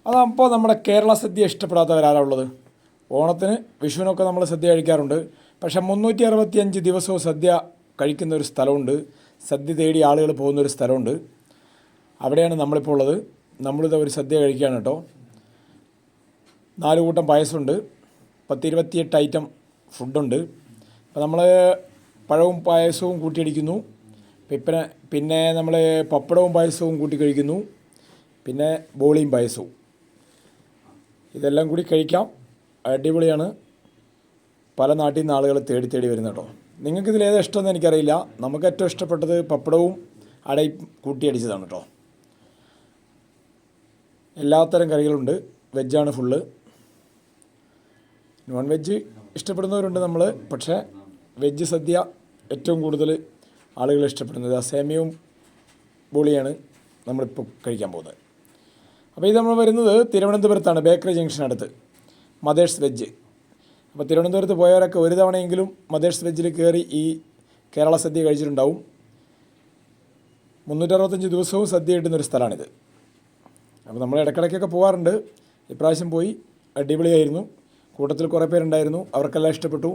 അതപ്പോൾ നമ്മുടെ കേരള സദ്യ ഇഷ്ടപ്പെടാത്തവരാരാ ഉള്ളത്? ഓണത്തിന് വിഷുവിനൊക്കെ നമ്മൾ സദ്യ കഴിക്കാറുണ്ട്. പക്ഷേ 365 ദിവസവും സദ്യ കഴിക്കുന്ന ഒരു സ്ഥലമുണ്ട്, സദ്യ തേടി ആളുകൾ പോകുന്നൊരു സ്ഥലമുണ്ട്. അവിടെയാണ് നമ്മളിപ്പോൾ ഉള്ളത്. നമ്മളിത് ഒരു സദ്യ കഴിക്കുകയാണ് കേട്ടോ. 4 കൂട്ടം പായസമുണ്ട്, 10-28 ഐറ്റം ഫുഡുണ്ട്. അപ്പോൾ നമ്മൾ പഴവും പായസവും കൂട്ടിയടിക്കുന്നു, പിന്നെ നമ്മൾ പപ്പടവും പായസവും കൂട്ടി കഴിക്കുന്നു, പിന്നെ ബോളിയും പായസവും. ഇതെല്ലാം കൂടി കഴിക്കാം, അടിപൊളിയാണ്. പല നാട്ടിൽ നിന്ന് ആളുകൾ തേടി തേടി വരുന്ന കേട്ടോ. നിങ്ങൾക്കിതിൽ ഏതാ ഇഷ്ടമെന്ന് എനിക്കറിയില്ല. നമുക്ക് ഏറ്റവും ഇഷ്ടപ്പെട്ടത് പപ്പടവും അടയും കൂട്ടിയടിച്ചതാണ് കേട്ടോ. എല്ലാത്തരം കറികളുണ്ട്, വെജാണ് ഫുള്ള്. നോൺ വെജ് ഇഷ്ടപ്പെടുന്നവരുണ്ട് നമ്മൾ, പക്ഷേ വെജ് സദ്യ ഏറ്റവും കൂടുതൽ ആളുകൾ ഇഷ്ടപ്പെടുന്നത്. ആ സേമിയവും ബോളിയാണ് നമ്മളിപ്പോൾ കഴിക്കാൻ പോകുന്നത്. അപ്പോൾ ഇത് നമ്മൾ വരുന്നത് തിരുവനന്തപുരത്താണ്, ബേക്കറി ജംഗ്ഷനടുത്ത് മദേഴ്സ് വെജ്. അപ്പോൾ തിരുവനന്തപുരത്ത് പോയവരൊക്കെ ഒരു തവണയെങ്കിലും മദേഴ്സ് വെജിൽ കയറി ഈ കേരള സദ്യ കഴിച്ചിട്ടുണ്ടാവും. 365 ദിവസവും സദ്യ കിട്ടുന്നൊരു സ്ഥലമാണിത്. അപ്പോൾ നമ്മൾ ഇടയ്ക്കിടയ്ക്കൊക്കെ പോകാറുണ്ട്. ഇപ്രാവശ്യം പോയി, അടിപൊളിയായിരുന്നു. കൂട്ടത്തിൽ കുറേ പേരുണ്ടായിരുന്നു, അവർക്കെല്ലാം ഇഷ്ടപ്പെട്ടു.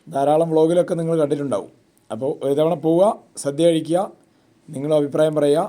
ധാരാളം വ്ളോഗിലൊക്കെ നിങ്ങൾ കണ്ടിട്ടുണ്ടാവും. അപ്പോൾ ഒരു തവണ പോവുക, സദ്യ കഴിക്കുക, നിങ്ങളുടെ അഭിപ്രായം പറയുക.